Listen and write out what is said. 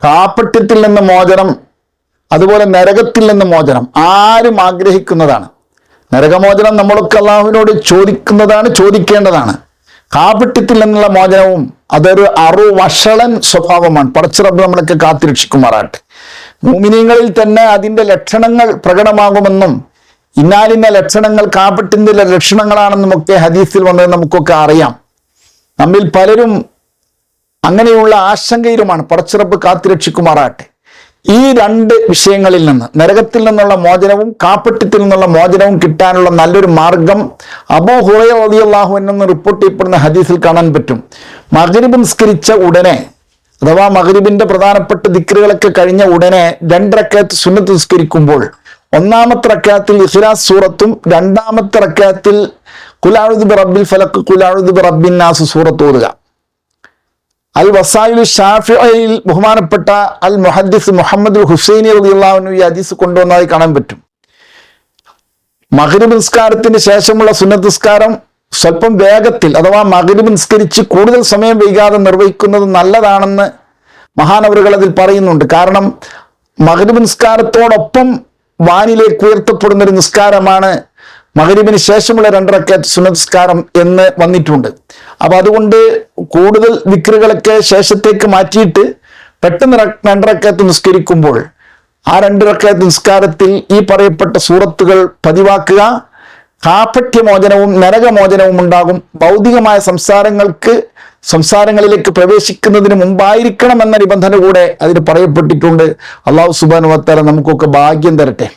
കാപട്യത്തിൽ നിന്ന് മോചനം, അതുപോലെ നരകത്തിൽ നിന്ന് മോചനം ആരും ആഗ്രഹിക്കുന്നതാണ്. നരകമോചനം നമ്മളൊക്കെ അള്ളാഹുവിനോട് ചോദിക്കുന്നതാണ്, ചോദിക്കേണ്ടതാണ്. കാപട്യത്തിൽ നിന്നുള്ള മോചനവും അതൊരു വഷളൻ സ്വഭാവമാണ്. പടച്ച റബ്ബ് നമ്മളൊക്കെ കാത്തുരക്ഷിക്കുമാറാട്ടെ. മുഅ്മിനീങ്ങളിൽ തന്നെ അതിൻ്റെ ലക്ഷണങ്ങൾ പ്രകടമാകുമെന്നും ഇന്നാലിന്ന ലക്ഷണങ്ങൾ കാപട്യത്തിൻ്റെ ലക്ഷണങ്ങളാണെന്നും ഒക്കെ ഹദീസിൽ വന്നത് നമുക്കൊക്കെ അറിയാം. നമ്മിൽ പലരും അങ്ങനെയുള്ള ആശങ്കയിലുമാണ്. പടച്ച റബ്ബ് കാത്തുരക്ഷിക്കുമാറാട്ടെ. ഈ രണ്ട് വിഷയങ്ങളിൽ നിന്ന്, നരകത്തിൽ നിന്നുള്ള മോചനവും കാപട്യത്തിൽ നിന്നുള്ള മോചനവും കിട്ടാനുള്ള നല്ലൊരു മാർഗം അബൂ ഹുറൈറ റളിയല്ലാഹു അൻഹു എന്ന് റിപ്പോർട്ട് ചെയ്യപ്പെടുന്ന ഹദീസിൽ കാണാൻ പറ്റും. മഗ്രിബ് നിസ്കരിച്ച ഉടനെ, അഥവാ മഗ്രിബിന്റെ പ്രധാനപ്പെട്ട ദിക്റുകളൊക്കെ കഴിഞ്ഞ ഉടനെ 2 റക്അത്ത് സുന്നത്ത് നിസ്കരിക്കുമ്പോൾ ഒന്നാമത്തെ റക്അത്തിൽ ഇഖ്ലാസ് സൂറത്തും രണ്ടാമത്തെ റക്അത്തിൽ ഖുൽ അഊദു ബിറബ്ബിൽ ഫലഖ് ഖുൽ അഊദു ബിറബ്ബിൻ നാസ് സൂറത്ത് ഓതുക. അൽ വസായിലു ഷാഫിഈൽ ബഹുമാനപ്പെട്ട അൽ മുഹദ്ദിസ് മുഹമ്മദ് ഹുസൈനി റളിയല്ലാഹു അൻഹു ഈ ഹദീസ് കൊണ്ടുവന്നതായി കാണാൻ പറ്റും. മഗ്രിബ് നിസ്കാരത്തിന് ശേഷമുള്ള സുന്നത്ത് നിസ്കാരം സ്വല്പം വേഗത്തിൽ, അഥവാ മഗ്രിബ് നിസ്കരിച്ച് കൂടുതൽ സമയം വൈകാതെ നിർവഹിക്കുന്നത് നല്ലതാണെന്ന് മഹാനവറുകൾ അതിൽ പറയുന്നുണ്ട്. കാരണം മഗ്രിബ് നിസ്കാരത്തോടൊപ്പം വാനിലേക്ക് ഉയർത്തപ്പെടുന്ന ഒരു നിസ്കാരമാണ് മഗ്രിബിന് ശേഷമുള്ള 2 റക്അത്ത് സുന്നത്ത് നിസ്കാരം എന്ന് വന്നിട്ടുണ്ട്. അപ്പൊ അതുകൊണ്ട് കൂടുതൽ ദിക്റുകളൊക്കെ ശേഷത്തേക്ക് മാറ്റിയിട്ട് പെട്ടെന്ന് 2 റക്അത്ത് നിസ്കരിക്കുമ്പോൾ ആ 2 റക്അത്ത് നിസ്കാരത്തിൽ ഈ പറയപ്പെട്ട സൂറത്തുകൾ പതിവാക്കുക. കാപട്യമോചനവും നരകമോചനവും ഉണ്ടാകും. ഭൗതികമായ സംസാരങ്ങളിലേക്ക് പ്രവേശിക്കുന്നതിന് മുമ്പായിരിക്കണം എന്ന നിബന്ധന കൂടെ അതിന് പറയപ്പെട്ടിട്ടുണ്ട്. അല്ലാഹു സുബ്ഹാനഹു വ തആല നമുക്കൊക്കെ ഭാഗ്യം തരട്ടെ.